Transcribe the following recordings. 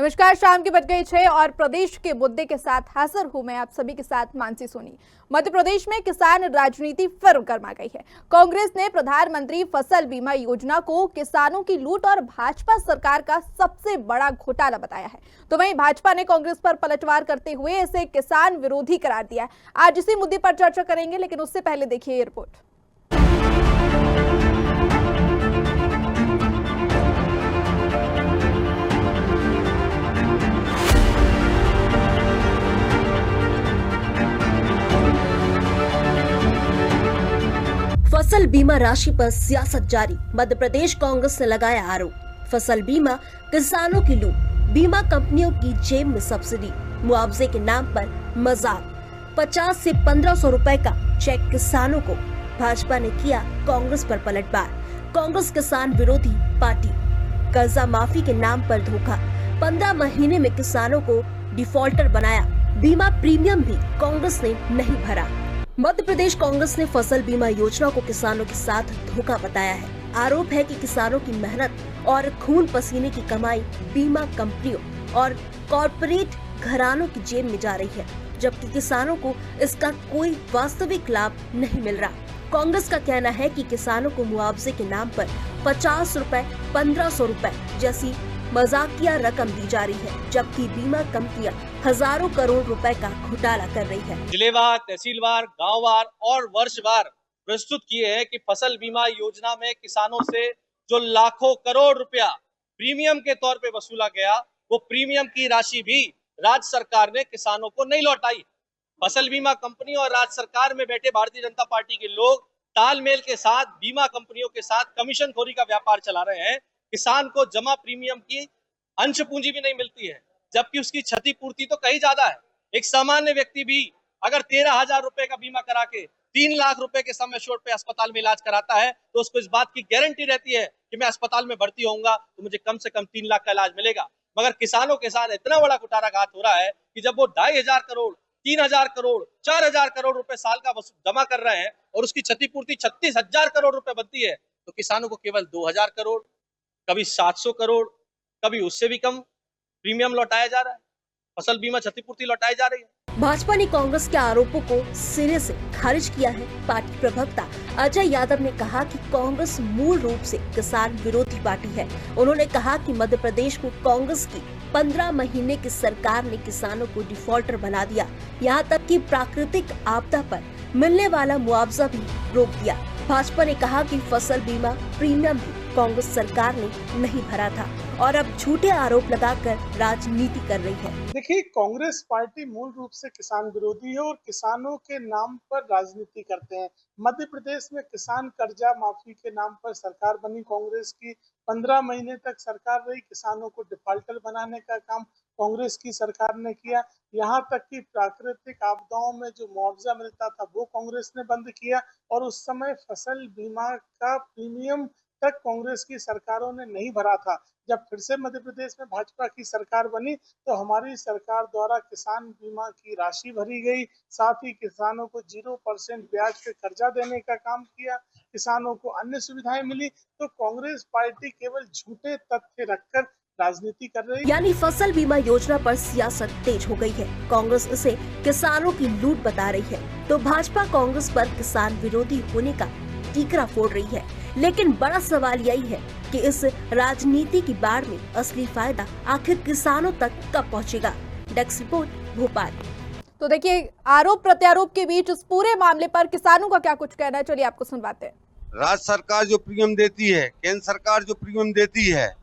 नमस्कार, शाम की बज गई 6 और प्रदेश के मुद्दे के साथ हाजिर हूं मैं आप सभी के साथ मानसी सोनी। मध्य प्रदेश में किसान राजनीति फिर गर्मा गई है। कांग्रेस ने प्रधानमंत्री फसल बीमा योजना को किसानों की लूट और भाजपा सरकार का सबसे बड़ा घोटाला बताया है, तो वहीं भाजपा ने कांग्रेस पर पलटवार करते हुए इसे किसान विरोधी करार दिया है। आज इसी मुद्दे पर चर्चा करेंगे, लेकिन उससे पहले देखिए ये रिपोर्ट। फसल बीमा राशि पर सियासत जारी। मध्य प्रदेश कांग्रेस ने लगाया आरोप, फसल बीमा किसानों की लूट, बीमा कंपनियों की जेब में सब्सिडी, मुआवजे के नाम पर मजाक। 50 से 1500 रुपए का चेक किसानों को। भाजपा ने किया कांग्रेस पर पलटवार। कांग्रेस किसान विरोधी पार्टी। कर्जा माफी के नाम पर धोखा। 15 महीने में किसानों को डिफॉल्टर बनाया। बीमा प्रीमियम भी कांग्रेस ने नहीं भरा। मध्य प्रदेश कांग्रेस ने फसल बीमा योजना को किसानों के साथ धोखा बताया है। आरोप है कि किसानों की मेहनत और खून पसीने की कमाई बीमा कंपनियों और कॉरपोरेट घरानों की जेब में जा रही है, जबकि किसानों को इसका कोई वास्तविक लाभ नहीं मिल रहा। कांग्रेस का कहना है कि किसानों को मुआवजे के नाम पर 50 रुपए, 1500 रुपए जैसी मजाकिया रकम दी जा रही है, जबकि बीमा कंपनियां हजारों करोड़ रुपए का घोटाला कर रही है। जिलेवार, तहसीलवार, गांववार और वर्षवार प्रस्तुत किए हैं कि फसल बीमा योजना में किसानों से जो लाखों करोड़ रुपया प्रीमियम के तौर पे वसूला गया, वो प्रीमियम की राशि भी राज्य सरकार ने किसानों को नहीं लौटाई। फसल बीमा कंपनी और राज्य सरकार में बैठे भारतीय जनता पार्टी के लोग तालमेल के साथ बीमा कंपनियों के साथ कमीशन खोरी का व्यापार चला रहे हैं। किसान को जमा प्रीमियम की अंश पूंजी भी नहीं मिलती है, जबकि उसकी क्षतिपूर्ति तो कहीं ज्यादा है। एक सामान्य व्यक्ति भी अगर 13,000 रुपए का बीमा करा के 3 लाख रुपए के समय शोध पे अस्पताल में इलाज कराता है, तो उसको इस बात की गारंटी रहती है कि मैं अस्पताल में भर्ती होऊंगा तो मुझे कम से कम 3 लाख का इलाज मिलेगा। मगर किसानों के साथ इतना बड़ा कुठाराघात हो रहा है कि जब वो 2,500 करोड़, 3,000 करोड़, 4,000 करोड़ रुपए साल का जमा कर रहे हैं और उसकी क्षतिपूर्ति 36,000 करोड़ रुपए बनती है, तो किसानों को केवल 2,000 करोड़, कभी 700 करोड़, कभी उससे भी कम प्रीमियम लौटाया जा रहा है, फसल बीमा क्षतिपूर्ति लौटाई जा रही है। भाजपा ने कांग्रेस के आरोपों को सिरे से खारिज किया है। पार्टी प्रवक्ता अजय यादव ने कहा कि कांग्रेस मूल रूप से किसान विरोधी पार्टी है। उन्होंने कहा कि मध्य प्रदेश में कांग्रेस की 15 महीने की सरकार ने किसानों को डिफॉल्टर बना दिया, यहाँ तक कि प्राकृतिक आपदा पर मिलने वाला मुआवजा भी रोक दिया। भाजपा ने कहा कि फसल बीमा प्रीमियम भी कांग्रेस सरकार ने नहीं भरा था और अब झूठे आरोप लगाकर राजनीति कर रही है। देखिए, कांग्रेस पार्टी मूल रूप से किसान विरोधी है और किसानों के नाम पर राजनीति करते हैं। मध्य प्रदेश में किसान कर्जा माफी के नाम पर सरकार बनी कांग्रेस की। 15 महीने तक सरकार रही। किसानों को डिफॉल्टर बनाने का काम कांग्रेस की सरकार ने किया। यहाँ तक कि प्राकृतिक आपदाओं में जो मुआवजा मिलता था वो कांग्रेस ने बंद किया और उस समय फसल बीमा का प्रीमियम तक कांग्रेस की सरकारों ने नहीं भरा था। जब फिर से मध्य प्रदेश में भाजपा की सरकार बनी तो हमारी सरकार द्वारा किसान बीमा की राशि भरी गई, साथ ही किसानों को 0% ब्याज पे कर्जा देने का काम किया, किसानों को अन्य सुविधाएं मिली। तो कांग्रेस पार्टी केवल झूठे तथ्य रखकर राजनीति कर रही है। यानी फसल बीमा योजना पर सियासत तेज हो गई है। कांग्रेस इसे किसानों की लूट बता रही है, तो भाजपा कांग्रेस पर किसान विरोधी होने का टीकरा फोड़ रही है। लेकिन बड़ा सवाल यही है कि इस राजनीति की बाढ़ में असली फायदा आखिर किसानों तक कब पहुंचेगा। Desk report, Bhopal. तो देखिए, आरोप प्रत्यारोप के बीच इस पूरे मामले पर किसानों का क्या कुछ कहना है, चलिए आपको सुनवाते हैं। राज्य सरकार जो प्रीमियम देती है, केंद्र सरकार जो प्रीमियम देती है,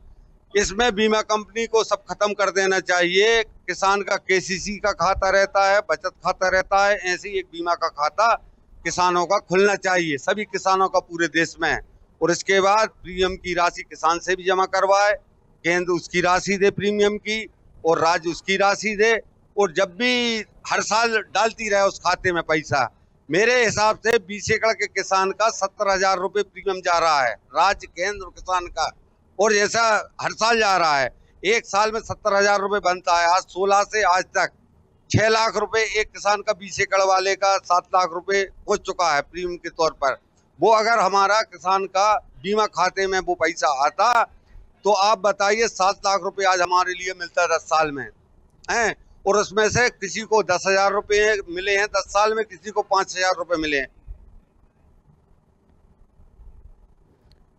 इसमें बीमा कंपनी को सब खत्म कर देना चाहिए। किसान का केसीसी का खाता रहता है, बचत खाता रहता है, ऐसे ही एक बीमा का खाता किसानों का खुलना चाहिए, सभी किसानों का पूरे देश में। और इसके बाद प्रीमियम की राशि किसान से भी जमा करवाए, केंद्र उसकी राशि दे प्रीमियम की और राज्य उसकी राशि दे, और जब भी हर साल डालती रहे उस खाते में पैसा। मेरे हिसाब से 20 एकड़ के किसान का 70,000 रुपए प्रीमियम जा रहा है, राज्य, केंद्र, किसान का, और ऐसा हर साल जा रहा है। एक साल में 70,000 रुपए बनता है। आज 16 से आज तक 6 लाख रुपए एक किसान का 20 एकड़ वाले का 7 लाख रुपए हो चुका है प्रीमियम के तौर पर। वो अगर हमारा किसान का बीमा खाते में वो पैसा आता तो आप बताइए 7 लाख रुपए आज हमारे लिए मिलता है 10 साल में हैं, और उसमें से किसी को 10,000 रुपए मिले हैं 10 साल में, किसी को 5,000 रुपए मिले हैं।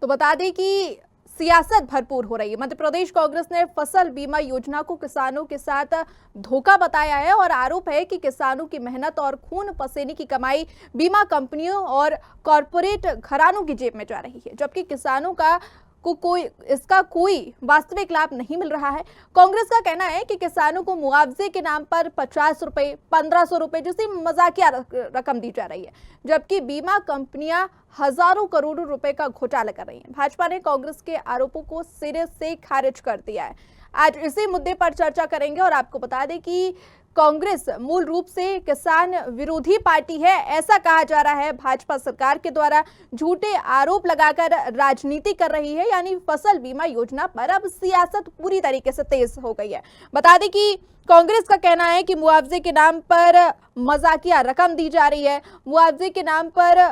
तो बता दें कि सियासत भरपूर हो रही है। मध्य प्रदेश कांग्रेस ने फसल बीमा योजना को किसानों के साथ धोखा बताया है और आरोप है कि किसानों की मेहनत और खून पसीने की कमाई बीमा कंपनियों और कॉरपोरेट घरानों की जेब में जा रही है, जबकि किसानों का इसका कोई वास्तविक लाभ नहीं मिल रहा है। कांग्रेस का कहना है कि किसानों को मुआवजे के नाम पर 50 रुपए 1500 रुपए जैसी मजाकिया रकम दी जा रही है, जबकि बीमा कंपनियां हजारों करोड़ों रुपए का घोटाला कर रही हैं। भाजपा ने कांग्रेस के आरोपों को सिरे से खारिज कर दिया है। आज इसी मुद्दे पर चर्चा करेंगे और आपको बता दें कि कांग्रेस मूल रूप से किसान विरोधी पार्टी है, ऐसा कहा जा रहा है। भाजपा सरकार के द्वारा झूठे आरोप लगाकर राजनीति कर रही है, यानी फसल बीमा योजना पर अब सियासत पूरी तरीके से तेज हो गई है। बता दें कि कांग्रेस का कहना है कि मुआवजे के नाम पर मजाकिया रकम दी जा रही है, मुआवजे के नाम पर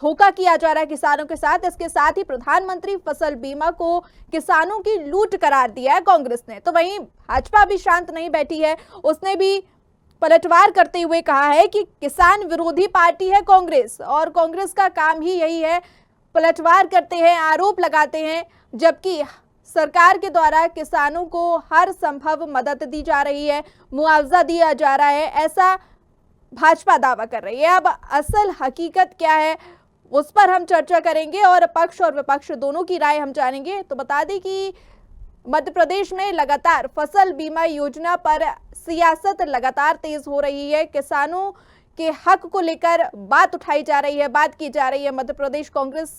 धोखा किया जा रहा है किसानों के साथ। इसके साथ ही प्रधानमंत्री फसल बीमा को किसानों की लूट करार दिया है कांग्रेस ने। तो वहीं भाजपा भी शांत नहीं बैठी है, उसने भी पलटवार करते हुए कहा है कि किसान विरोधी पार्टी है कांग्रेस और कांग्रेस का काम ही यही है, पलटवार करते हैं, आरोप लगाते हैं, जबकि सरकार के द्वारा किसानों को हर संभव मदद दी जा रही है, मुआवजा दिया जा रहा है, ऐसा भाजपा दावा कर रही है। अब असल हकीकत क्या है उस पर हम चर्चा करेंगे और पक्ष और विपक्ष दोनों की राय हम जानेंगे। तो बता दें कि मध्य प्रदेश में लगातार फसल बीमा योजना पर सियासत लगातार तेज हो रही है। किसानों के हक को लेकर बात उठाई जा रही है, बात की जा रही है। मध्य प्रदेश कांग्रेस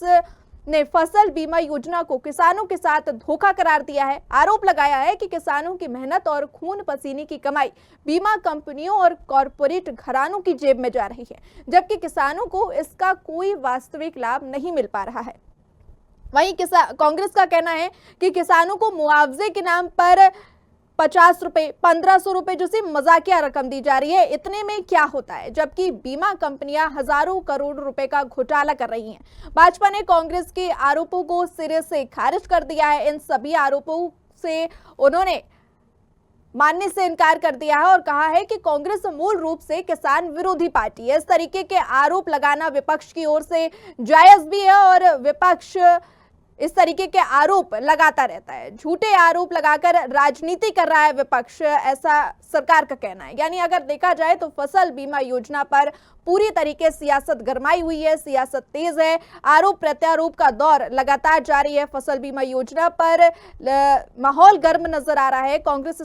ने फसल बीमा योजना को किसानों के साथ धोखा करार दिया है। आरोप लगाया है कि किसानों की मेहनत और खून पसीने की कमाई बीमा कंपनियों और कॉरपोरेट घरानों की जेब में जा रही है, जबकि किसानों को इसका कोई वास्तविक लाभ नहीं मिल पा रहा है। वहीं कांग्रेस का कहना है कि किसानों को मुआवजे के नाम पर 50 रुपए 1500 रुपए जैसी मजाकिया रकम दी जा रही है। इतने में क्या होता है, जबकि बीमा कंपनियां हजारों करोड़ रुपए का घोटाला कर रही हैं। भाजपा ने कांग्रेस के आरोपों को सिरे से खारिज कर दिया है। इन सभी आरोपों से उन्होंने मानने से इनकार कर दिया है और कहा है कि कांग्रेस मूल रूप से किसान विरोधी पार्टी है। इस तरीके के आरोप लगाना विपक्ष की ओर से जायज भी है और विपक्ष इस तरीके के आरोप लगाता रहता है। झूठे आरोप लगाकर राजनीति कर रहा है विपक्ष, ऐसा सरकार का कहना है। यानी अगर देखा जाए तो फसल बीमा योजना पर पूरी तरीके सियासत गरमाई हुई है, सियासत तेज है, आरोप प्रत्यारोप का दौर लगातार जारी है। फसल बीमा योजना पर माहौल गर्म नजर आ रहा है। कांग्रेस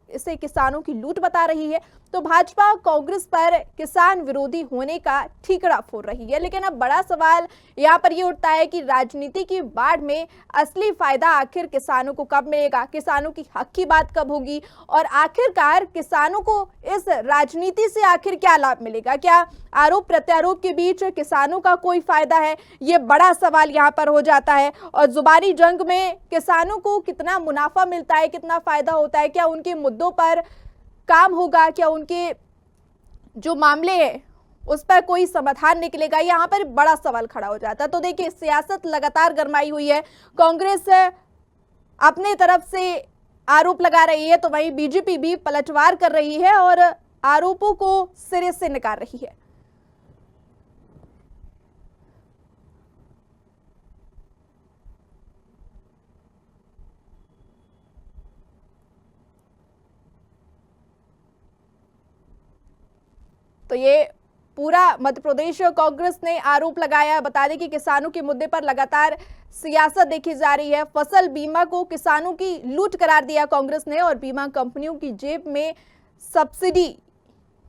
इसे किसानों की लूट बता रही है, तो भाजपा कांग्रेस पर किसान विरोधी होने का ठीकरा फोड़ रही है। लेकिन अब बड़ा सवाल यहाँ पर ये उठता है कि राजनीति की बाढ़ में असली फायदा आखिर किसानों को कब मिलेगा, किसानों की हक की बात कब होगी और आखिरकार किसानों को इस राजनीति से आखिर क्या लाभ मिलेगा? क्या आरोप प्रत्यारोप के बीच किसानों का कोई फायदा है? ये बड़ा सवाल यहाँ पर हो जाता है। और जुबानी जंग में किसानों को कितना मुनाफा मिलता है, कितना फायदा होता है, क्या उनके मुद्दों पर काम होगा, क्या उनके जो मामले हैं उस पर कोई समाधान निकलेगा, यहाँ पर बड़ा सवाल खड़ा हो जाता है। तो देखिए सियासत लगातार गरमाई हुई है। कांग्रेस अपने तरफ से आरोप लगा रही है तो वहीं बीजेपी भी पलटवार कर रही है और आरोपों को सिरे से नकार रही है। तो ये पूरा मध्य प्रदेश कांग्रेस ने आरोप लगाया। बता दें कि किसानों के मुद्दे पर लगातार सियासत देखी जा रही है। फसल बीमा को किसानों की लूट करार दिया कांग्रेस ने और बीमा कंपनियों की जेब में सब्सिडी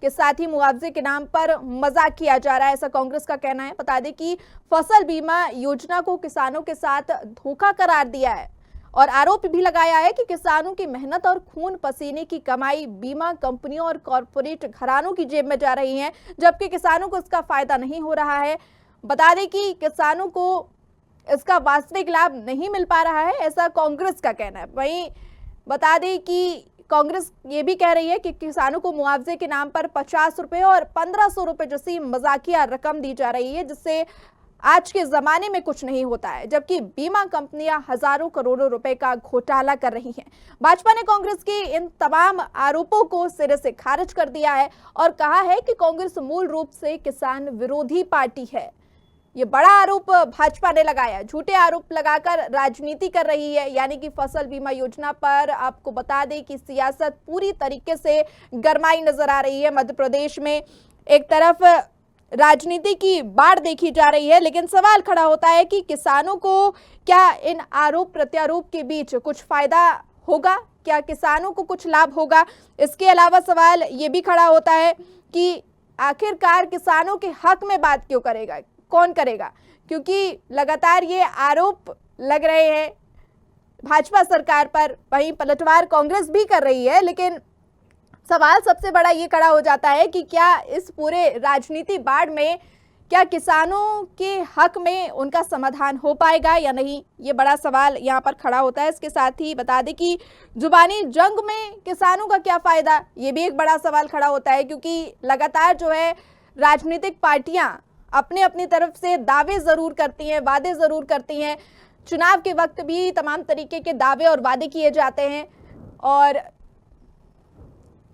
के साथ ही मुआवजे के नाम पर मजाक किया जा रहा है, ऐसा कांग्रेस का कहना है। बता दें कि फसल बीमा योजना को किसानों के साथ धोखा करार दिया है और आरोप भी लगाया है कि किसानों की मेहनत और खून पसीने की कमाई बीमा कंपनियों और कॉरपोरेट घरानों की जेब में जा रही है, जबकि किसानों को इसका फायदा नहीं हो रहा है। बता दें कि किसानों को इसका वास्तविक लाभ नहीं मिल पा रहा है, ऐसा कांग्रेस का कहना है। वहीं बता दें कि कांग्रेस ये भी कह रही है कि किसानों को मुआवजे के नाम पर 50 रुपए और 1500 रुपए जैसी मजाकिया रकम दी जा रही है, जिससे आज के जमाने में कुछ नहीं होता है, जबकि बीमा कंपनियां हजारों करोड़ों रुपए का घोटाला कर रही हैं। भाजपा ने कांग्रेस के इन तमाम आरोपों को सिरे से खारिज कर दिया है और कहा है कि कांग्रेस मूल रूप से किसान विरोधी पार्टी है। ये बड़ा आरोप भाजपा ने लगाया, झूठे आरोप लगाकर राजनीति कर रही है। यानी कि फसल बीमा योजना पर आपको बता दें कि सियासत पूरी तरीके से गरमाई नजर आ रही है। मध्य प्रदेश में एक तरफ राजनीति की बाढ़ देखी जा रही है, लेकिन सवाल खड़ा होता है कि किसानों को क्या इन आरोप प्रत्यारोप के बीच कुछ फायदा होगा, क्या किसानों को कुछ लाभ होगा। इसके अलावा सवाल ये भी खड़ा होता है कि आखिरकार किसानों के हक में बात क्यों करेगा, कौन करेगा, क्योंकि लगातार ये आरोप लग रहे हैं भाजपा सरकार पर, वहीं पलटवार कांग्रेस भी कर रही है। लेकिन सवाल सबसे बड़ा ये खड़ा हो जाता है कि क्या इस पूरे राजनीति बाढ़ में क्या किसानों के हक में उनका समाधान हो पाएगा या नहीं, ये बड़ा सवाल यहाँ पर खड़ा होता है। इसके साथ ही बता दें कि जुबानी जंग में किसानों का क्या फायदा, ये भी एक बड़ा सवाल खड़ा होता है, क्योंकि लगातार जो है राजनीतिक पार्टियां अपने अपनी तरफ से दावे जरूर करती हैं, वादे जरूर करती हैं। चुनाव के वक्त भी तमाम तरीके के दावे और वादे किए जाते हैं और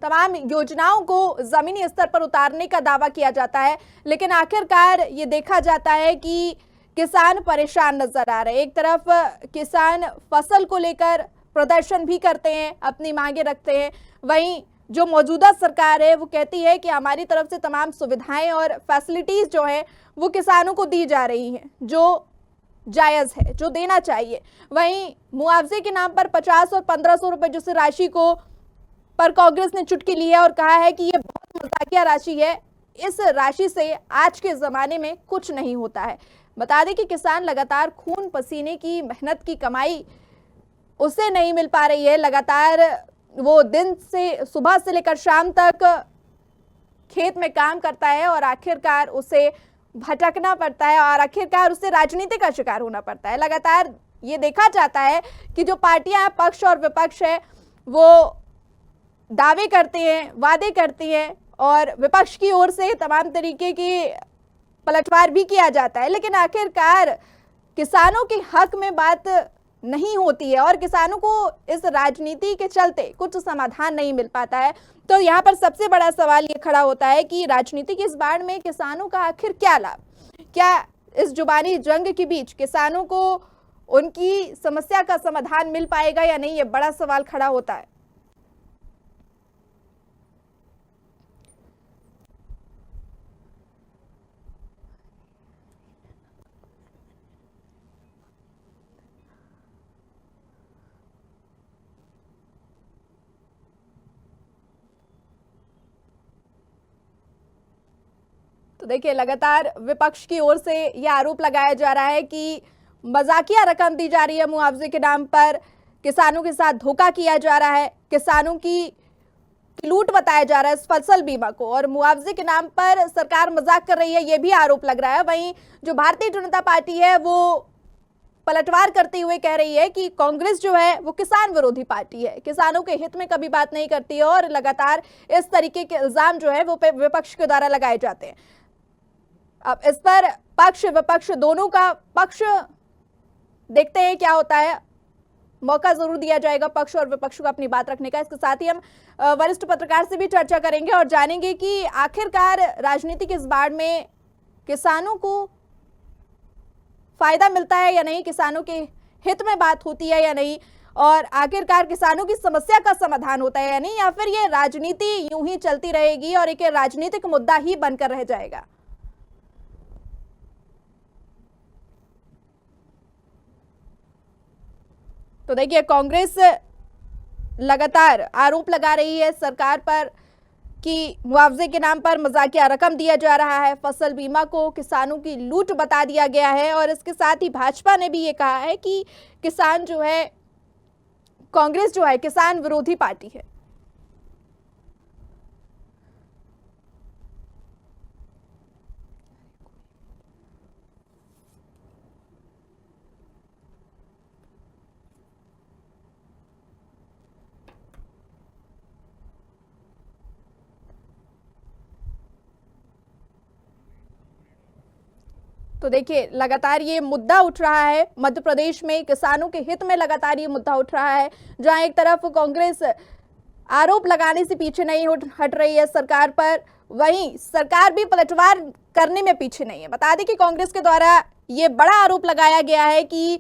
तमाम योजनाओं को जमीनी स्तर पर उतारने का दावा किया जाता है, लेकिन आखिरकार ये देखा जाता है कि किसान परेशान नजर आ रहे हैं। एक तरफ किसान फसल को लेकर प्रदर्शन भी करते हैं, अपनी मांगे रखते हैं, वहीं जो मौजूदा सरकार है वो कहती है कि हमारी तरफ से तमाम सुविधाएं और फैसिलिटीज जो है वो किसानों को दी जा रही हैं, जो जायज है, जो देना चाहिए। वहीं मुआवजे के नाम पर 50 और 1500 रुपए जिस राशि को पर कांग्रेस ने चुटकी ली है और कहा है कि ये बहुत मजाकिया राशि है, इस राशि से आज के जमाने में कुछ नहीं होता है। बता दें कि किसान लगातार खून पसीने की मेहनत की कमाई उसे नहीं मिल पा रही है। लगातार वो दिन से सुबह से लेकर शाम तक खेत में काम करता है और आखिरकार उसे भटकना पड़ता है और आखिरकार उसे राजनीति का शिकार होना पड़ता है। लगातार ये देखा जाता है कि जो पार्टियां पक्ष और विपक्ष है वो दावे करते हैं, वादे करती हैं और विपक्ष की ओर से तमाम तरीके की पलटवार भी किया जाता है, लेकिन आखिरकार किसानों के हक में बात नहीं होती है और किसानों को इस राजनीति के चलते कुछ समाधान नहीं मिल पाता है। तो यहाँ पर सबसे बड़ा सवाल ये खड़ा होता है कि राजनीति की इस बाढ़ में किसानों का आखिर क्या लाभ, क्या इस जुबानी जंग के बीच किसानों को उनकी समस्या का समाधान मिल पाएगा या नहीं, ये बड़ा सवाल खड़ा होता है। तो देखिए लगातार विपक्ष की ओर से यह आरोप लगाया जा रहा है कि मजाकिया रकम दी जा रही है मुआवजे के नाम पर, किसानों के साथ धोखा किया जा रहा है, किसानों की लूट बताया जा रहा है इस फसल बीमा को और मुआवजे के नाम पर सरकार मजाक कर रही है, यह भी आरोप लग रहा है। वहीं जो भारतीय जनता पार्टी है वो पलटवार करते हुए कह रही है कि कांग्रेस जो है वो किसान विरोधी पार्टी है, किसानों के हित में कभी बात नहीं करती है और लगातार इस तरीके के इल्जाम जो है वो विपक्ष के द्वारा लगाए जाते हैं। अब इस पर पक्ष विपक्ष दोनों का पक्ष देखते हैं क्या होता है, मौका जरूर दिया जाएगा पक्ष और विपक्ष को अपनी बात रखने का। इसके साथ ही हम वरिष्ठ पत्रकार से भी चर्चा करेंगे और जानेंगे कि आखिरकार राजनीति की इस बाढ़ में किसानों को फायदा मिलता है या नहीं, किसानों के हित में बात होती है या नहीं और आखिरकार किसानों की समस्या का समाधान होता है या नहीं, या फिर ये राजनीति यूं ही चलती रहेगी और एक राजनीतिक मुद्दा ही बनकर रह जाएगा। तो देखिए कांग्रेस लगातार आरोप लगा रही है सरकार पर कि मुआवजे के नाम पर मजाकिया रकम दिया जा रहा है, फसल बीमा को किसानों की लूट बता दिया गया है और इसके साथ ही भाजपा ने भी ये कहा है कि किसान जो है, कांग्रेस जो है किसान विरोधी पार्टी है। तो देखिए लगातार ये मुद्दा उठ रहा है मध्य प्रदेश में, किसानों के हित में लगातार ये मुद्दा उठ रहा है, जहां एक तरफ कांग्रेस आरोप लगाने से पीछे नहीं हट रही है सरकार पर, वहीं सरकार भी पलटवार करने में पीछे नहीं है। बता दें कि कांग्रेस के द्वारा ये बड़ा आरोप लगाया गया है कि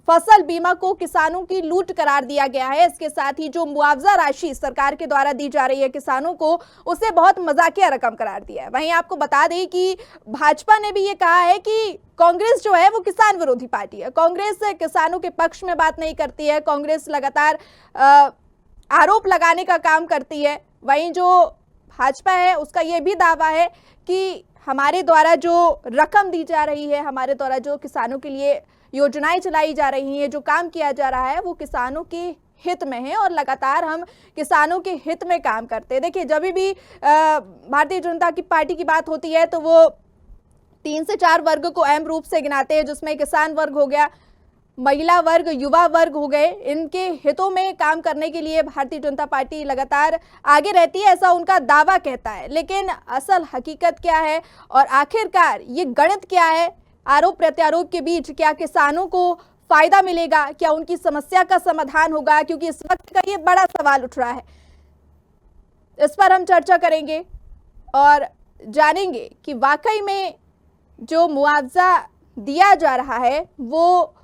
फसल बीमा को किसानों की लूट करार दिया गया है। इसके साथ ही जो मुआवजा राशि सरकार के द्वारा दी जा रही है किसानों को, उसे बहुत मजाकिया रकम करार दिया है। वहीं आपको बता दें कि भाजपा ने भी ये कहा है कि कांग्रेस जो है वो किसान विरोधी पार्टी है, कांग्रेस किसानों के पक्ष में बात नहीं करती है, कांग्रेस लगातार आरोप लगाने का काम करती है। वहीं जो भाजपा है उसका ये भी दावा है कि हमारे द्वारा जो रकम दी जा रही है, हमारे द्वारा जो किसानों के लिए योजनाएं चलाई जा रही हैं, जो काम किया जा रहा है, वो किसानों के हित में है और लगातार हम किसानों के हित में काम करते हैं। देखिए जब भी भारतीय जनता की पार्टी की बात होती है तो वो 3 से 4 वर्ग को अहम रूप से गिनाते हैं, जिसमें किसान वर्ग हो गया, महिला वर्ग, युवा वर्ग हो गए। इनके हितों में काम करने के लिए भारतीय जनता पार्टी लगातार आगे रहती है, ऐसा उनका दावा कहता है। लेकिन असल हकीकत क्या है और आखिरकार ये गणित क्या है, आरोप प्रत्यारोप के बीच क्या किसानों को फायदा मिलेगा, क्या उनकी समस्या का समाधान होगा, क्योंकि इस वक्त का ये बड़ा सवाल उठ रहा है। इस पर हम चर्चा करेंगे और जानेंगे कि वाकई में जो मुआवजा दिया जा रहा है वो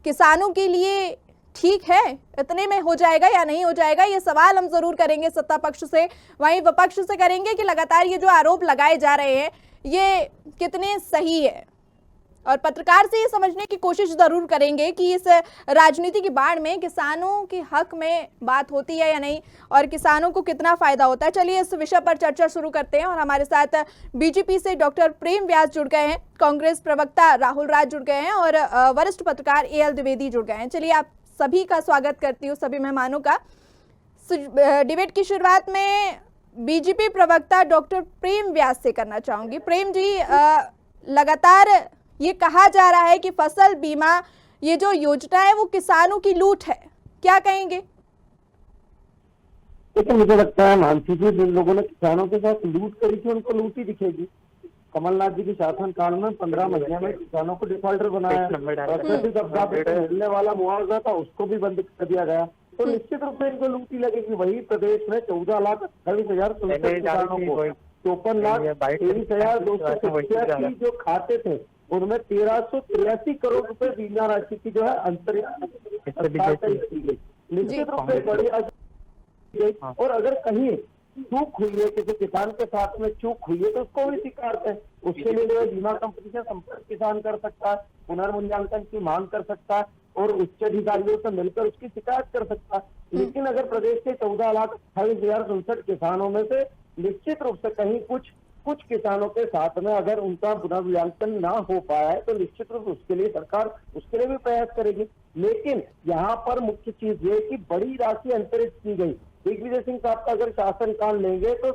किसानों के लिए ठीक है, इतने में हो जाएगा या नहीं हो जाएगा, ये सवाल हम जरूर करेंगे सत्ता पक्ष से। वहीं विपक्ष से करेंगे कि लगातार ये जो आरोप लगाए जा रहे हैं ये कितने सही है, और पत्रकार से ये समझने की कोशिश जरूर करेंगे कि इस राजनीति की बाढ़ में किसानों के हक में बात होती है या नहीं और किसानों को कितना फायदा होता है। चलिए इस विषय पर चर्चा शुरू करते हैं और हमारे साथ बीजेपी से डॉक्टर प्रेम व्यास जुड़ गए हैं, कांग्रेस प्रवक्ता राहुल राज जुड़ गए हैं और वरिष्ठ पत्रकार AL द्विवेदी जुड़ गए हैं। चलिए आप सभी का स्वागत करती हूँ, सभी मेहमानों का। डिबेट की शुरुआत में बीजेपी प्रवक्ता डॉक्टर प्रेम व्यास से करना चाहूंगी। प्रेम जी, लगातार ये कहा जा रहा है कि फसल बीमा ये जो योजना है वो किसानों की लूट है, क्या कहेंगे? लेकिन मुझे लगता है मानसी जी, जिन लोगों ने किसानों के साथ लूट करी थी उनको लूट ही दिखेगी। कमलनाथ जी के शासन काल में 15 महीने में किसानों को डिफॉल्टर बनाया, मिलने वाला मुआवजा था उसको भी बंद कर दिया गया, तो निश्चित रूप से इनको लूट ही लगेगी। वही प्रदेश में 14,28,000 किसानों को 54,23,286 जो खाते थे उनमें 1383 करोड़ रुपए बीमा राशि की जो है अंतरिम निश्चित रूप से बड़ी राशि। और अगर कहीं चूक हुई है, किसी किसान के साथ में चूक हुई है तो उसको भी स्वीकारते हैं, उसके लिए जो है बीमा कंपनी से संपर्क किसान कर सकता है, पुनर्मूल्यांकन की मांग कर सकता है और उच्च अधिकारियों से मिलकर उसकी शिकायत कर सकता है। लेकिन अगर प्रदेश के 14,28,067 किसानों में से निश्चित रूप से कहीं कुछ किसानों के साथ में अगर उनका पुनर्मूल्यांकन ना हो पाया है तो निश्चित रूप से उसके लिए सरकार उसके लिए भी प्रयास करेगी। लेकिन यहाँ पर मुख्य चीज ये कि बड़ी राशि अंतरित की गई। दिग्विजय सिंह साहब का अगर शासनकाल लेंगे तो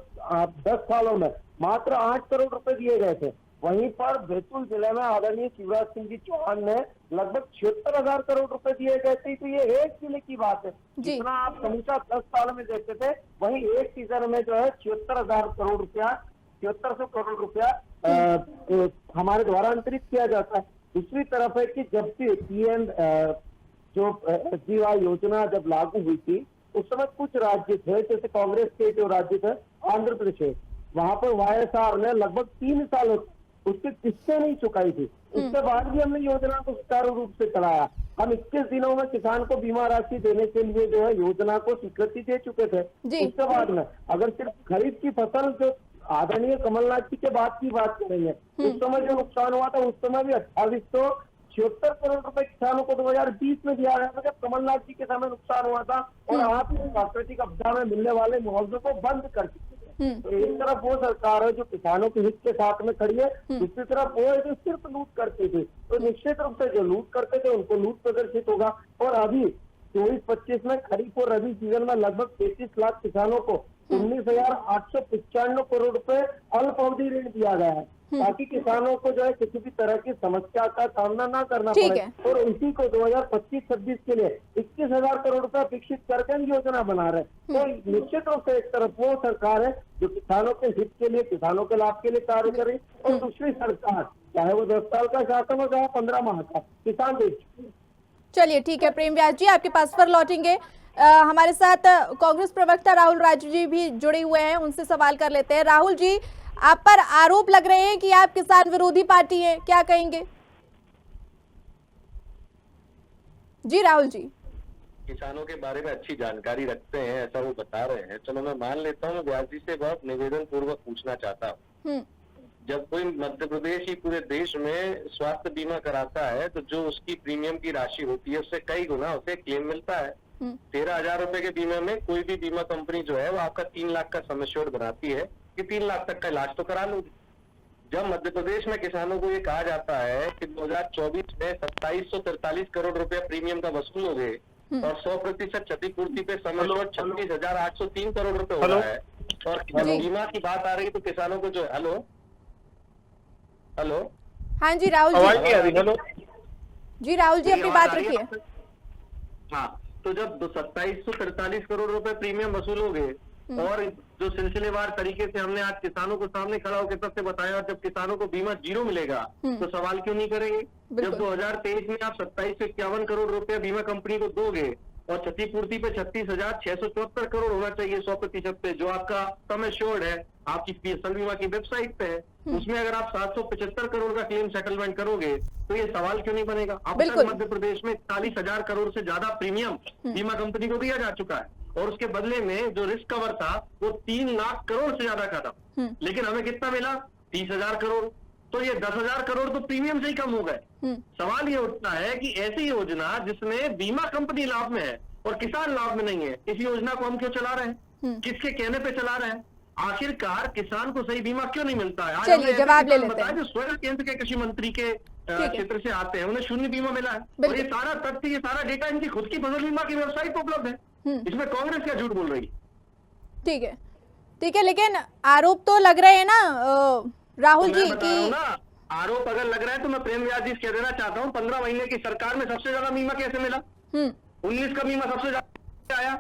10 सालों में मात्र 8 करोड़ रुपए दिए गए थे। वहीं पर बैतूल जिले में आदरणीय शिवराज सिंह जी चौहान ने लगभग 76,000 करोड़ रुपए दिए गए थे। तो ये एक जिले की बात है, जितना आप समूचा 10 साल में देखते थे वही एक सीजन में जो है 76,000 करोड़ रुपया 7600 करोड़ रुपया हमारे द्वारा अंतरित किया जाता है। दूसरी तरफ है कि जब भी पीएम जो SBY योजना जब लागू हुई थी उस समय कुछ राज्य थे, जैसे कांग्रेस के जो राज्य थे आंध्र प्रदेश, वहां पर YSR ने लगभग 3 साल उसकी किस्तें नहीं चुकाई थी। उसके बाद भी हमने योजना को सुचारू रूप से चलाया। हम 21 दिनों में किसान को बीमा राशि देने के लिए जो है योजना को स्वीकृति दे चुके थे। उसके बाद में अगर सिर्फ खरीफ की फसल जो आदरणीय कमलनाथ जी के बाद की बात करेंगे, उस समय जो नुकसान हुआ था उस समय भी 2876 करोड़ रुपए किसानों को 2020 में दिया गया था जब कमलनाथ जी के समय नुकसान हुआ था, और आप प्राकृतिक आपदा में मिलने वाले मुआवजे को बंद कर चुके थे। तो एक तरफ वो सरकार है जो किसानों के हित के साथ में खड़ी है, दूसरी तरफ वो है जो सिर्फ लूट करती थी। तो निश्चित रूप से जो लूट करते थे उनको लूट प्रदर्शित होगा। और अभी 24-25 में खरीफ और रबी सीजन में लगभग 33 लाख किसानों को 19,895 करोड़ रुपए अल्प अवधि ऋण दिया गया है, ताकि किसानों को जो है किसी भी तरह की समस्या का सामना ना करना ठीक पड़े। है। और इसी को 2025-26 के लिए 21,000 करोड़ रुपए विकसित करके हम योजना बना रहे हैं। तो निश्चित रूप से एक तरफ वो सरकार है जो किसानों के हित के लिए, किसानों के लाभ के लिए कार्य कर रही है, और दूसरी सरकार, चाहे वो 10 साल का शासन हो, चाहे 15 माह का, किसान देश। चलिए ठीक है प्रेम व्यास जी, आपके पास पर लौटेंगे। हमारे साथ कांग्रेस प्रवक्ता राहुल राजू जी भी जुड़े हुए हैं, उनसे सवाल कर लेते हैं। राहुल जी, आप पर आरोप लग रहे हैं कि आप किसान विरोधी पार्टी हैं, क्या कहेंगे? जी राहुल जी। किसानों के बारे में अच्छी जानकारी रखते हैं ऐसा वो बता रहे हैं। चलो मैं मान लेता हूँ। व्यास जी से बहुत निवेदन पूर्वक पूछना चाहता हूँ, जब कोई मध्य प्रदेश ही पूरे देश में स्वास्थ्य बीमा कराता है तो जो उसकी प्रीमियम की राशि होती है उससे कई गुना उसे क्लेम मिलता है। 13,000 रुपए के बीमा में कोई भी बीमा कंपनी जो है वो आपका 3 लाख का सम एश्योर्ड बनाती है कि 3 लाख तक का इलाज तो करा लोगे। जब मध्य प्रदेश में किसानों को ये कहा जाता है कि 2024 में 2743 करोड़ रुपया प्रीमियम का वसूलोगे और 100% क्षतिपूर्ति पे सम एश्योर्ड 36,803 करोड़ रुपए हो रहा है, और बीमा की बात आ रही है तो किसानों को जो है हेलो हाँ जी राहुल जी। हेलो जी राहुल जी, अपनी बात रखिए। हाँ, तो जब 2743 करोड़ रुपए प्रीमियम वसूलोगे और जो सिलसिलेवार तरीके से हमने आज किसानों को सामने खड़ा होकर सबसे बताया, जब किसानों को बीमा 0 मिलेगा तो सवाल क्यों नहीं करेंगे? जब 2023 में आप 27 से 51 करोड़ रुपया बीमा कंपनी को दोगे और क्षतिपूर्ति पे 36,674 करोड़ होना चाहिए 100% पे, जो आपका सम एश्योर्ड है आपकी फसल बीमा की वेबसाइट पे है, उसमें अगर आप 775 करोड़ का क्लेम सेटलमेंट करोगे तो ये सवाल क्यों नहीं बनेगा? अब तक मध्य प्रदेश में 40,000 करोड़ से ज्यादा प्रीमियम बीमा कंपनी को दिया जा चुका है, और उसके बदले में जो रिस्क कवर था वो 3 लाख करोड़ से ज्यादा का था, लेकिन हमें कितना मिला? 30,000 करोड़। तो ये 10,000 करोड़ तो प्रीमियम से ही कम हो गए। सवाल ये उठता है कि ऐसी योजना जिसमें बीमा कंपनी लाभ में है और किसान लाभ में नहीं है, इस योजना को हम क्यों चला रहे हैं? किसके कहने पे चला रहे हैं? आखिरकार किसान को सही बीमा क्यों नहीं मिलता है? चलिए जवाब ले लेते हैं। जो स्वयं केंद्र के कृषि मंत्री के क्षेत्र से आते हैं उन्हें शून्य बीमा मिला है, और ये सारा तथ्य, ये सारा डेटा इनकी खुद की फसल बीमा की वेबसाइट पर उपलब्ध है। इसमें कांग्रेस क्या झूठ बोल रही? ठीक है, लेकिन आरोप तो लग रहे हैं ना राहुल जी की। आरोप अगर लग रहा है तो मैं प्रेम व्यास जी कह देना चाहता हूँ, 15 महीने की सरकार में सबसे ज्यादा बीमा कैसे मिला? 19 का बीमा सबसे ज्यादा आया।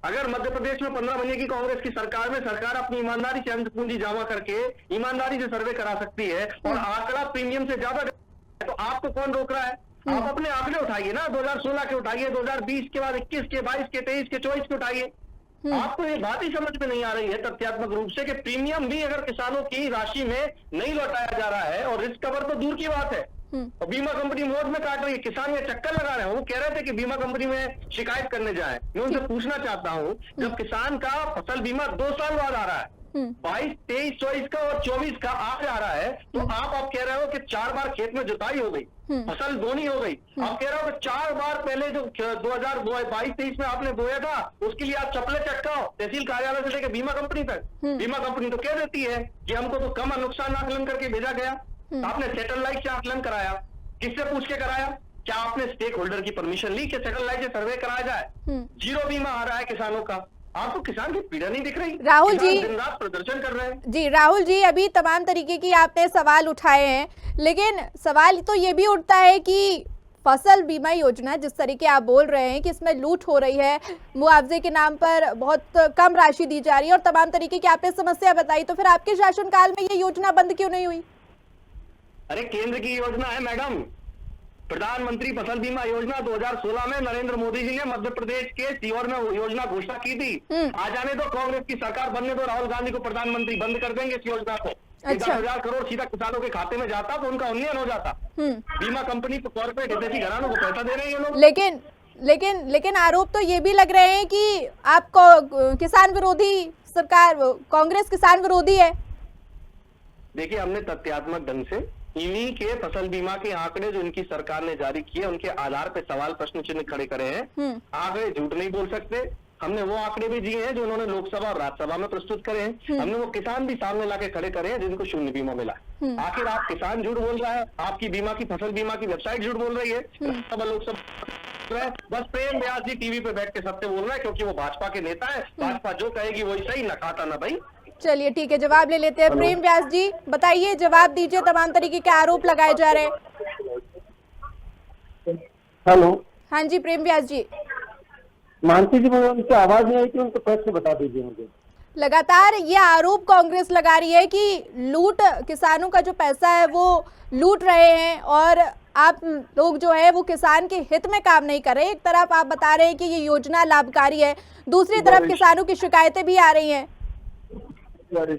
अगर मध्य प्रदेश में 15 महीने की कांग्रेस की सरकार में सरकार अपनी ईमानदारी से अंत पूंजी जमा करके ईमानदारी से सर्वे करा सकती है और आंकड़ा प्रीमियम से ज्यादा, तो आपको कौन रोक रहा है? आप अपने आंकड़े उठाइए ना, 2016 के उठाइए, 2020 के बाद 21 के, 22 के, 23 के, 24 के उठाइए। आपको ये बात ही समझ में नहीं आ रही है तथ्यात्मक रूप से कि प्रीमियम भी अगर किसानों की राशि में नहीं लौटाया जा रहा है, और रिस्क कवर तो दूर की बात है, और बीमा कंपनी मौज में काट रही है, किसान ये चक्कर लगा रहे हैं। वो कह रहे थे कि बीमा कंपनी में शिकायत करने जाए। मैं उनसे पूछना चाहता हूँ, जब किसान का फसल बीमा 2 साल बाद आ रहा है, 22, 23, 24 का और 24 का आज आ रहा है, तो आप कह रहे हो कि 4 बार खेत में जुताई हो गई, फसल बोनी हो गई। आप कह रहे हो कि 4 बार पहले जो 2022-23 में आपने बोया था उसके लिए आप चपले चटकाओ तहसील कार्यालय से लेकर बीमा कंपनी तक। बीमा कंपनी तो कह देती है कि हमको तो कम नुकसान आकलन करके भेजा गया। आपने सैटेलाइट से आकलन कराया, किससे पूछ के कराया? क्या आपने स्टेक होल्डर की परमिशन ली कि सैटेलाइट से सर्वे कराया जाए? 0 बीमा आ रहा है किसानों का। आपको किसान की पीड़ा नहीं दिख रही? राहुल जी दिन रात प्रदर्शन कर रहे हैं। जी राहुल जी, अभी तमाम तरीके की आपने सवाल उठाए हैं, लेकिन सवाल तो ये भी उठता है कि फसल बीमा योजना जिस तरीके आप बोल रहे हैं कि इसमें लूट हो रही है, मुआवजे के नाम पर बहुत कम राशि दी जा रही है और तमाम तरीके की आपने समस्या बताई, तो फिर आपके शासनकाल में ये योजना बंद क्यों नहीं हुई? अरे केंद्र की योजना है मैडम, प्रधानमंत्री फसल बीमा योजना 2016 में नरेंद्र मोदी जी ने मध्य प्रदेश के सीहोर में योजना घोषणा की थी। आ जाने दो, कांग्रेस की सरकार बनने दो, राहुल गांधी को प्रधानमंत्री, बंद कर देंगे इस योजना को। 10,000 करोड़ सीधा किसानों के खाते में जाता तो उनका उन्नयन हो जाता। बीमा कंपनी को, कॉर्पोरेट हितैषी घरानों को पैसा दे रहे हैं ये लोग। लेकिन आरोप तो ये भी लग रहे हैं कि आपको किसान विरोधी सरकार, कांग्रेस किसान विरोधी है। देखिए, हमने तथ्यात्मक ढंग से इन्हीं के फसल बीमा के आंकड़े जो इनकी सरकार ने जारी किए उनके आधार पे सवाल प्रश्न चिन्ह खड़े करे हैं। आंकड़े झूठ नहीं बोल सकते। हमने वो आंकड़े भी दिए हैं जो उन्होंने लोकसभा और राज्यसभा में प्रस्तुत करे हैं। हमने वो किसान भी सामने लाके खड़े करे हैं जिनको शून्य बीमा मिला है। आखिर आप किसान झूठ बोल रहा है, आपकी बीमा की फसल बीमा की वेबसाइट झूठ बोल रही है, लोकसभा रहे हैं। बस प्रेम व्यास जी टीवी पे बैठ के सत्य बोल रहे हैं, क्योंकि वो भाजपा के नेता है। भाजपा जो कहेगी वही सही, न खाता ना भाई। चलिए ठीक है, जवाब ले लेते हैं। प्रेम व्यास जी बताइए, जवाब दीजिए। तमाम तरीके के आरोप लगाए जा रहे हैं। हेलो, हाँ जी प्रेम व्यास जी। मानसी जी, मुझे उनकी आवाज नहीं आई थी, उनको प्रश्न बता दीजिए मुझे। लगातार ये आरोप कांग्रेस लगा रही है कि लूट, किसानों का जो पैसा है वो लूट रहे हैं और आप लोग जो है वो किसान के हित में काम नहीं कर रहे। एक तरफ आप बता रहे हैं कि ये योजना लाभकारी है, दूसरी तरफ किसानों की शिकायतें भी आ रही हैं। नहीं,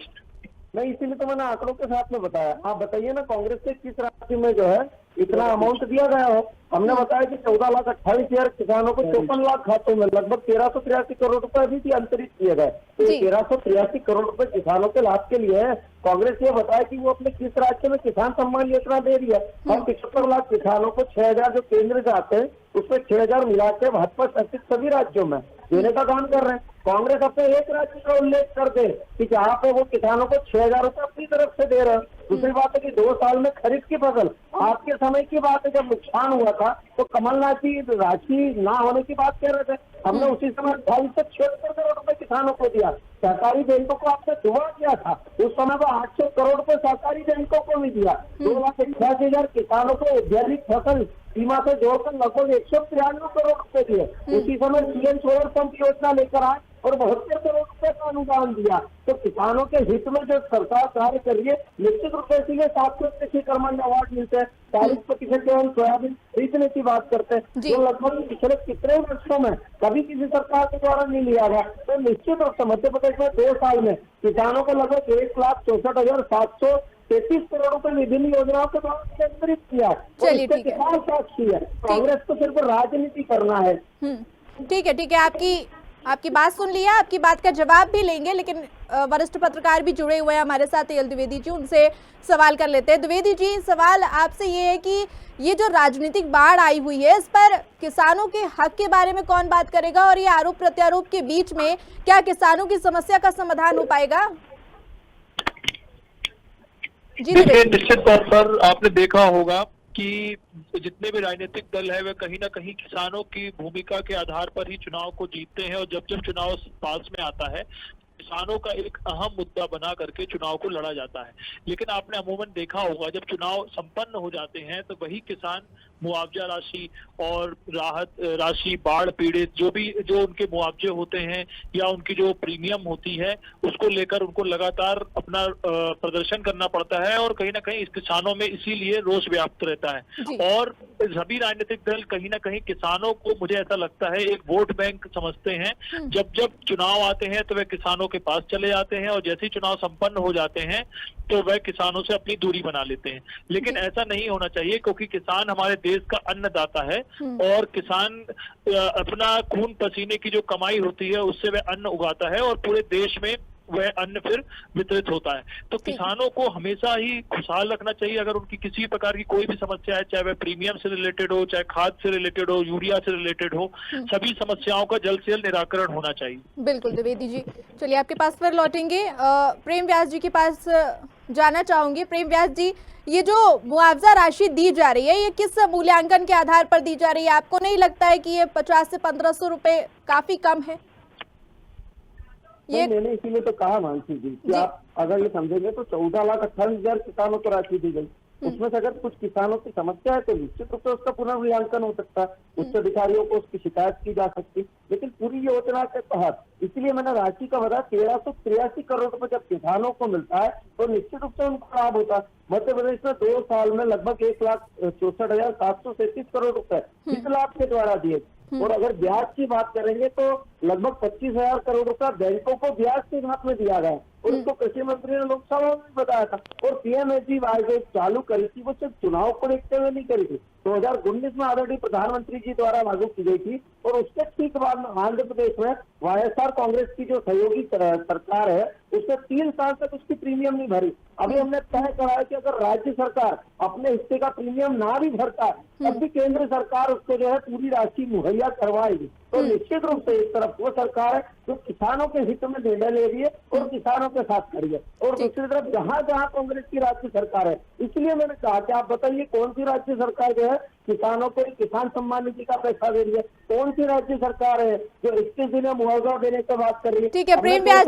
इसीलिए तो मैंने आंकड़ों के साथ में बताया। आप बताइए ना, कांग्रेस के किस राज्य में जो है इतना अमाउंट दिया गया है। हमने बताया कि 14,28,000 किसानों को 54 लाख खातों में लगभग 1383 करोड़ रुपए अभी भी अंतरित किए गए। तो 1383 करोड़ रुपए किसानों के लाभ के लिए है। कांग्रेस ये बताया कि वो अपने किस राज्य में किसान सम्मान योजना दे रही है। हम 75 लाख किसानों को 6,000 जो केंद्र से आते हैं उसमें 6,000 मिला के 72 शासित सभी राज्यों में देने का काम कर रहे हैं। कांग्रेस अपने एक राज्य का उल्लेख कर दे कि जहाँ पे वो किसानों को 6,000 रुपए अपनी तरफ से दे रहे हैं। दूसरी बात है कि 2 साल में खरीफ की फसल, आपके समय की बात है जब नुकसान हुआ था तो कमलनाथ जी राशि ना होने की बात कह रहे थे। हमने उसी समय 276 करोड़ रुपए किसानों को दिया। सहकारी बैंकों को आपने दुआ किया था, उस समय वो 800 करोड़ रुपए सहकारी बैंकों को भी दिया। 2,88,000 किसानों को औद्योगिक फसल बीमा से जोड़कर लगभग 193 करोड़ रुपए दिए। उसी समय सीएम सोलर पंप योजना लेकर आए और 72 करोड़ रुपए का अनुदान दिया। तो किसानों के हित में जो सरकार कार्य कर रही है, निश्चित रूप से इसीलिए 700 कृषि कर्मण अवार्ड मिलते हैं। 40% जो हम सोयाबीन खरीदने की बात करते हैं, जो लगभग पिछले कितने वर्षों में कभी किसी सरकार के द्वारा नहीं लिया गया। तो निश्चित रूप से मध्य प्रदेश में 2 साल में किसानों को लगभग 1,64,733 करोड़ रुपए विभिन्न योजनाओं के द्वारा केंद्रित किया। चलिए ठीक है, किसान साक्षी है। कांग्रेस को सिर्फ राजनीति करना है। ठीक है, ठीक है। आपकी बात सुन लिया, आपकी बात का जवाब भी लेंगे, लेकिन वरिष्ठ पत्रकार भी जुड़े हुए हैं हमारे साथ, एल द्विवेदी जी, उनसे सवाल कर लेते हैं। द्विवेदी जी, सवाल आपसे ये है कि ये जो राजनीतिक बाढ़ आई हुई है, इस पर किसानों के हक के बारे में कौन बात करेगा और ये आरोप प्रत्यारोप के बीच में क्या किसानों की समस्या का समाधान हो पाएगा? जी देखिए, निश्चित तौर पर आपने देखा होगा कि जितने भी राजनीतिक दल है वे कहीं ना कहीं किसानों की भूमिका के आधार पर ही चुनाव को जीतते हैं और जब जब चुनाव पास में आता है किसानों का एक अहम मुद्दा बना करके चुनाव को लड़ा जाता है। लेकिन आपने अमूमन देखा होगा जब चुनाव संपन्न हो जाते हैं तो वही किसान मुआवजा राशि और राहत राशि, बाढ़ पीड़ित जो उनके मुआवजे होते हैं या उनकी जो प्रीमियम होती है उसको लेकर उनको लगातार अपना प्रदर्शन करना पड़ता है और कहीं ना कहीं इस किसानों में इसीलिए रोष व्याप्त रहता है। और सभी राजनीतिक दल कहीं ना कहीं किसानों को, मुझे ऐसा लगता है, एक वोट बैंक समझते हैं। जब जब चुनाव आते हैं तो वे किसानों के पास चले जाते हैं और जैसे ही चुनाव संपन्न हो जाते हैं तो वह किसानों से अपनी दूरी बना लेते हैं। लेकिन ऐसा नहीं होना चाहिए, क्योंकि किसान हमारे देश का अन्नदाता है और किसान अपना खून पसीने की जो कमाई होती है उससे वह अन्न उगाता है और पूरे देश में वह अन्न फिर वितरित होता है। तो किसानों को हमेशा ही खुशहाल रखना चाहिए। अगर उनकी किसी प्रकार की कोई भी समस्या है, चाहे वह प्रीमियम से रिलेटेड हो, चाहे खाद से रिलेटेड हो, यूरिया से रिलेटेड हो, सभी समस्याओं का जल्द से जल्द निराकरण होना चाहिए। बिल्कुल द्विवेदी जी, चलिए आपके पास फिर लौटेंगे। प्रेम व्यास जी के पास जाना चाहूंगी। प्रेम व्यास जी, ये जो मुआवजा राशि दी जा रही है ये किस मूल्यांकन के आधार पर दी जा रही है? आपको नहीं लगता है कि ये 50 से 1500 रुपए काफी कम है? ये मैंने इसीलिए तो कहा मानसी जी कि आप अगर ये समझेंगे तो 14,28,000 किसानों को राशि दी गई। उसमें से अगर कुछ किसानों की समस्या है तो निश्चित रूप से उसका पुनर्मूल्यांकन हो सकता है, उच्च अधिकारियों को उसकी शिकायत की जा सकती। लेकिन पूरी योजना के तहत, इसलिए मैंने राशि का बताया, 1383 करोड़ रुपए जब किसानों को मिलता है तो निश्चित रूप से उनको लाभ होता है। मध्य प्रदेश में 2 साल में लगभग 1,64,733 करोड़ रुपए इस लाभ के द्वारा दिए। और अगर ब्याज की बात करेंगे तो लगभग 25,000 करोड़ रुपया बैंकों को ब्याज के साथ में दिया गया और उसको कृषि मंत्री ने लोकसभा में बताया था। और पीएमएसबीवाई जो चालू करी थी वो सिर्फ चुनाव को देखते हुए नहीं करी थी, 2019 में ऑलरेडी प्रधानमंत्री जी द्वारा लागू की गई थी। और उसके ठीक बाद में आंध्र प्रदेश में वाईएसआर कांग्रेस की जो सहयोगी सरकार है उसने 3 साल तक उसकी प्रीमियम नहीं भरी। अभी हमने तय करा है कि अगर राज्य सरकार अपने हिस्से का प्रीमियम ना भी भरता है तब भी केंद्र सरकार उसको जो है पूरी राशि मुहैया करवाएगी। तो निश्चित रूप से एक तरफ वो सरकार है जो किसानों के हित में निर्णय ले रही है और किसानों के साथ खड़ी है, और दूसरी तरफ जहां जहां कांग्रेस की राज्य सरकार है, इसलिए मैंने कहा कि आप बताइए कौन सी राज्य सरकार जो है किसानों को किसान सम्मान निधि का पैसा दे रही है, कौन सी राज्य सरकार है जो 21 दिन में मुआवजा देने की बात कर रही है। ठीक है प्रेम व्यास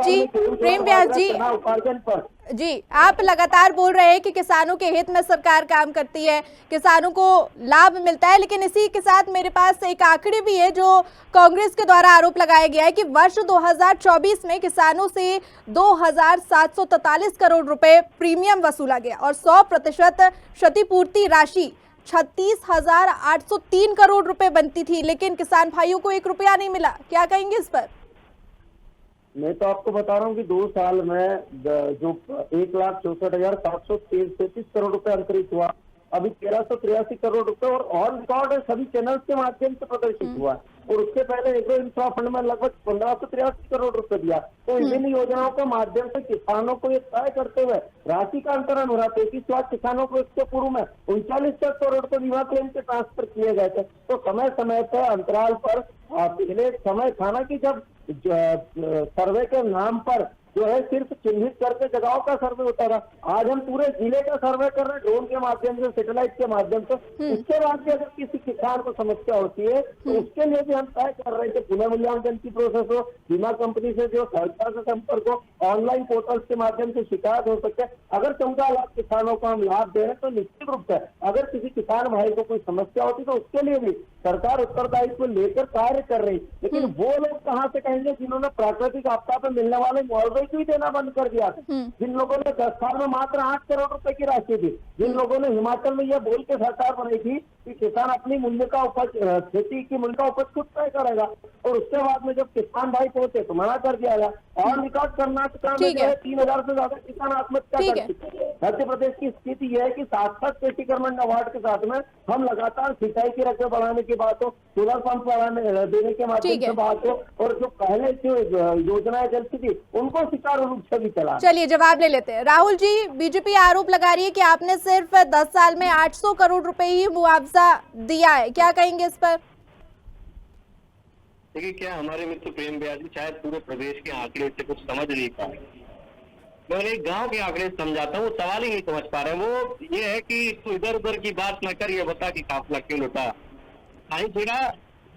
जी, उपार्जन पर जी आप लगातार बोल रहे हैं कि किसानों के हित में सरकार काम करती है, किसानों को लाभ मिलता है, लेकिन इसी के साथ मेरे पास एक आंकड़े भी है जो कांग्रेस के द्वारा आरोप लगाया गया है कि वर्ष 2024 में किसानों से 2,743 करोड़ रुपए प्रीमियम वसूला गया और 100% क्षतिपूर्ति राशि 36,803 करोड़ रुपए बनती थी, लेकिन किसान भाइयों को 1 रुपया नहीं मिला। क्या कहेंगे इस पर? मैं तो आपको बता रहा हूँ कि 2 साल में जो 1,64,733 करोड़ रुपए अंतरित हुआ, अभी 1,383 करोड़ रुपए और ऑन रिकॉर्ड सभी चैनल के माध्यम से प्रदर्शित हुआ, और उसके पहले एग्रो इंफ्रा फंड में लगभग 1,583 करोड़ रुपए दिया। तो विभिन्न योजनाओं के माध्यम से किसानों को ये तय करते हुए राशि का अंतरण हो रहा था। 33 लाख किसानों को इसके पूर्व में 39 करोड़ रुपए बीमा क्लेम के ट्रांसफर किए गए थे। तो समय समय पर अंतराल पर पहले समय था ना कि जब सर्वे के नाम पर जो है सिर्फ चिन्हित करके जगहों का सर्वे होता था, आज हम पूरे जिले का सर्वे कर रहे हैं ड्रोन के माध्यम से, सैटेलाइट के माध्यम से। उसके बाद भी अगर किसी किसान को समस्या होती है तो उसके लिए भी हम तय कर रहे हैं कि पुनर्मूल्यांकन की प्रोसेस हो, बीमा कंपनी से जो सरकार से संपर्क हो, ऑनलाइन पोर्टल्स के माध्यम से शिकायत हो सके। अगर 14 लाख किसानों को हम लाभ दे रहे हैं तो निश्चित रूप से अगर किसी किसान भाई को कोई समस्या होती तो उसके लिए भी सरकार उत्तरदायित्व लेकर कार्य कर रही। लेकिन वो लोग कहाँ से कहेंगे जिन्होंने प्राकृतिक आपदा पर मिलने वाले मुआवजे भी देना बंद कर दिया था, जिन लोगों ने 10 साल में मात्र 8 करोड़ रुपए की राशि दी, जिन लोगों ने हिमाचल में यह बोल के सरकार बनाई थी कि किसान अपनी मूल्य का उपज, खेती की मूल्य का उपज खुद तय करेगा, और उसके बाद में जब किसान भाई पहुंचे तो मना कर दिया गया। और रिकॉर्ड कर्नाटक में जो है 3,000 से ज्यादा किसान आत्महत्या कर चुके हैं। मध्य प्रदेश की स्थिति यह है कि साथ-साथ कृषि कर्मण अवार्ड के साथ में हम लगातार सिंचाई की रकबें बढ़ाने की बात हो, सोलर पंप देने के माध्यम से बात हो, और जो पहले जो योजनाएं चलती थी उनको सुचारू रूप से भी चला। चलिए जवाब ले लेते हैं। राहुल जी, बीजेपी आरोप लगा रही है कि आपने सिर्फ 10 साल में 800 करोड़ रुपए ही मुआवजा दिया है, क्या कहेंगे इस पर? देखिए, क्या हमारे मित्र प्रेम व्यास जी शायद पूरे प्रदेश के आंकड़े से कुछ समझ नहीं पाए। मैं उन्हें गांव के आंकड़े समझाता हूँ, वो सवाल ही नहीं समझ पा रहे। वो ये है कि तू इधर उधर की बात न कर, ये बता कि काफिला क्यों लुटा। साईखेड़ा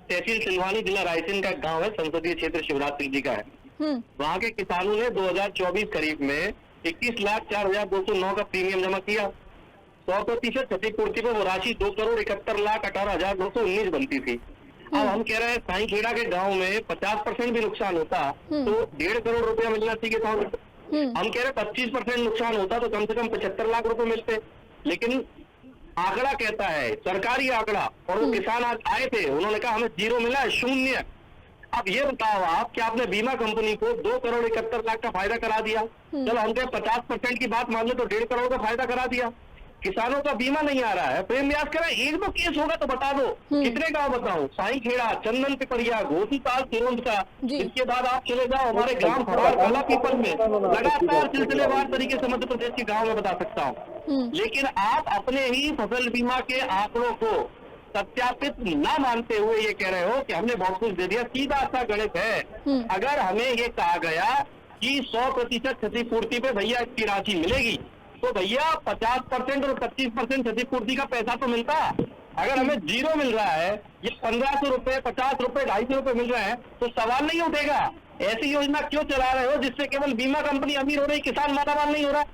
तहसील सिलवानी, जिला रायसेन का गांव है, संसदीय क्षेत्र शिवराज सिंह जी का है। वहाँ के किसानों ने 2024 करीब में 21,04,209 का प्रीमियम जमा किया। 100% क्षतिपूर्ति पर वो राशि 2,71,18,219 बनती थी। अब हम कह रहे हैं साईखेड़ा के गांव में 50% भी नुकसान होता तो 1.5 करोड़ रुपया मिलना चाहिए था। हम कह रहे 25% नुकसान होता तो कम से कम 75 लाख रुपए मिलते। लेकिन आंकड़ा कहता है, सरकारी आंकड़ा, और वो किसान आज आए थे, उन्होंने कहा हमें 0 मिला है, 0। अब ये बताओ आप कि आपने बीमा कंपनी को 2,71,00,000 का फायदा करा दिया। चलो हम कहें 50% की बात मान लो तो 1.5 करोड़ का फायदा करा दिया। किसानों का बीमा नहीं आ रहा है। प्रेम व्यास कह रहे हैं 1-2 केस होगा तो बता दो, कितने गांव बताओ? साईखेड़ा, चंदन पिपरिया, घोसीताल, सिरोंज का। इसके बाद आप चले जाओ हमारे ग्राम फरार काला पीपल में, लगातार सिलसिलेवार तरीके से मध्य प्रदेश के गाँव में बता सकता हूँ। लेकिन आप अपने ही फसल बीमा के आंकड़ों को सत्यापित ना मानते हुए ये कह रहे हो कि हमने बहुत कुछ दे दिया। सीधा सा गणित है। अगर हमें ये कहा गया कि 100% क्षतिपूर्ति पे भैया इसकी राशि मिलेगी, तो भैया 50% और 25% क्षतिपूर्ति का पैसा तो मिलता। अगर हमें 0 मिल रहा है, ये 1,500 रुपए, 50 रुपए, 250 रुपए मिल रहे हैं, तो सवाल नहीं उठेगा ऐसी योजना क्यों चला रहे हो जिससे केवल बीमा कंपनी अमीर हो रही, किसान मालामाल नहीं हो रहा।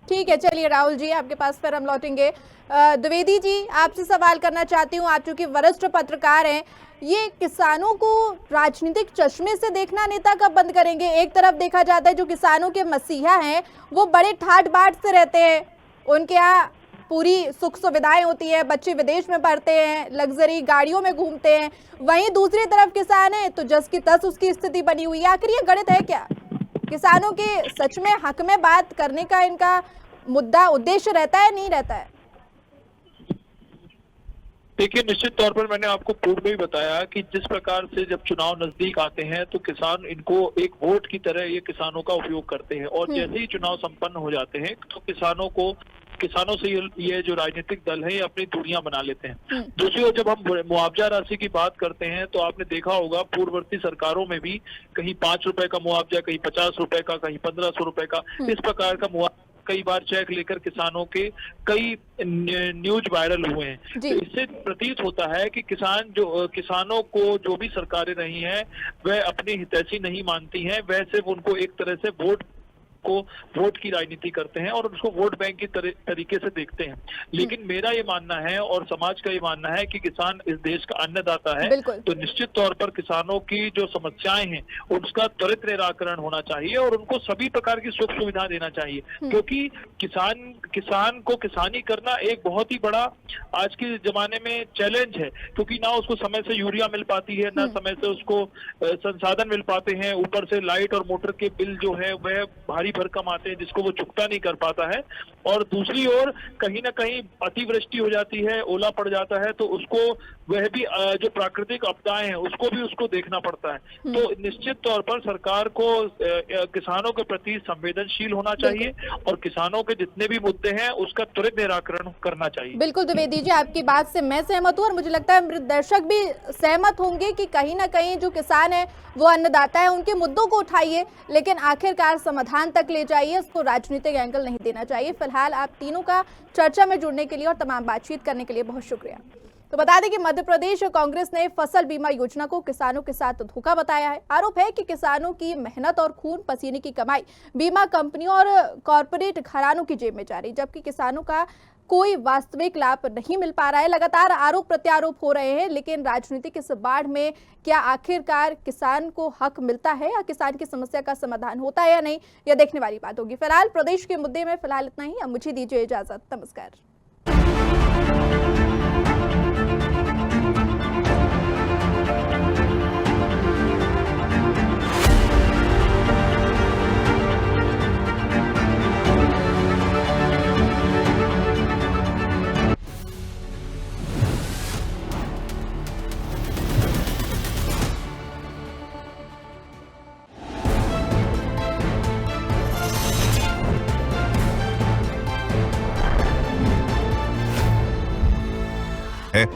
ठीक है, चलिए राहुल जी आपके पास फिर हम लौटेंगे। द्विवेदी जी, आपसे सवाल करना चाहती हूँ, आप चूंकि वरिष्ठ पत्रकार हैं, ये किसानों को राजनीतिक चश्मे से देखना नेता कब बंद करेंगे? एक तरफ देखा जाता है जो किसानों के मसीहा हैं वो बड़े ठाट बाट से रहते हैं, उनके यहाँ पूरी सुख सुविधाएं होती है, बच्चे विदेश में पढ़ते हैं, लग्जरी गाड़ियों में घूमते हैं। वहीं दूसरी तरफ किसान है तो जस की तस उसकी स्थिति बनी हुई है। आखिर ये गणित है क्या? किसानों के सच में हक में बात करने का इनका मुद्दा उद्देश्य रहता है, नहीं रहता है? देखिए, निश्चित तौर पर मैंने आपको पूर्व में ही बताया कि जिस प्रकार से जब चुनाव नजदीक आते हैं तो किसान इनको एक वोट की तरह ये किसानों का उपयोग करते हैं, और जैसे ही चुनाव संपन्न हो जाते हैं तो किसानों को किसानों से ये जो राजनीतिक दल है ये अपनी दूरियां बना लेते हैं। दूसरी ओर जब हम मुआवजा राशि की बात करते हैं तो आपने देखा होगा पूर्ववर्ती सरकारों में भी कहीं 5 रुपए का मुआवजा, कहीं 50 रुपए का, कहीं 1500 रुपए का, इस प्रकार का मुआवजा कई बार चेक लेकर किसानों के कई न्यूज वायरल हुए हैं। तो इससे प्रतीत होता है कि किसानों को जो भी सरकारें रही हैं वह अपनी हितैषी नहीं मानती हैं, वह सिर्फ उनको एक तरह से वोट की राजनीति करते हैं और उसको वोट बैंक की तरीके से देखते हैं। लेकिन मेरा ये मानना है और समाज का ये मानना है कि किसान इस देश का अन्नदाता है, तो निश्चित तौर पर किसानों की जो समस्याएं हैं उसका त्वरित निराकरण होना चाहिए और उनको सभी प्रकार की सुख सुविधा देना चाहिए, क्योंकि किसान को किसानी करना एक बहुत ही बड़ा आज के जमाने में चैलेंज है, क्योंकि ना उसको समय से यूरिया मिल पाती है, ना समय से उसको संसाधन मिल पाते हैं, ऊपर से लाइट और मोटर के बिल जो है वह भारी भरकम आते हैं जिसको वो चुकता नहीं कर पाता है। और दूसरी ओर कहीं ना कहीं अतिवृष्टि हो जाती है, ओला पड़ जाता है, तो उसको वह भी जो प्राकृतिक आपदाएं हैं उसको देखना पड़ता है। तो निश्चित तौर पर सरकार को किसानों के प्रति संवेदनशील होना चाहिए और किसानों के जितने भी मुद्दे हैं उसका त्वरित निराकरण करना चाहिए। बिल्कुल द्विवेदी जी, आपकी बात से मैं सहमत हूँ और मुझे लगता है मृत दर्शक भी सहमत होंगे कि कहीं ना कहीं जो किसान है वो अन्नदाता है, उनके मुद्दों को उठाइए लेकिन आखिरकार समाधान तक ले जाइए, उसको राजनीतिक एंगल नहीं देना चाहिए। फिलहाल आप तीनों का चर्चा में जुड़ने के लिए और तमाम बातचीत करने के लिए बहुत शुक्रिया। तो बता दें कि मध्य प्रदेश कांग्रेस ने फसल बीमा योजना को किसानों के साथ धोखा बताया है। आरोप है कि किसानों की मेहनत और खून पसीने की कमाई बीमा कंपनियों और कॉरपोरेट घरानों की जेब में जा रही, जबकि किसानों का कोई वास्तविक लाभ नहीं मिल पा रहा है। लगातार आरोप प्रत्यारोप हो रहे हैं, लेकिन राजनीति की इस बाढ़ में क्या आखिरकार किसान को हक मिलता है या किसान की समस्या का समाधान होता है या नहीं, यह देखने वाली बात होगी। फिलहाल प्रदेश के मुद्दे में फिलहाल इतना ही। अब मुझे दीजिए इजाजत, नमस्कार।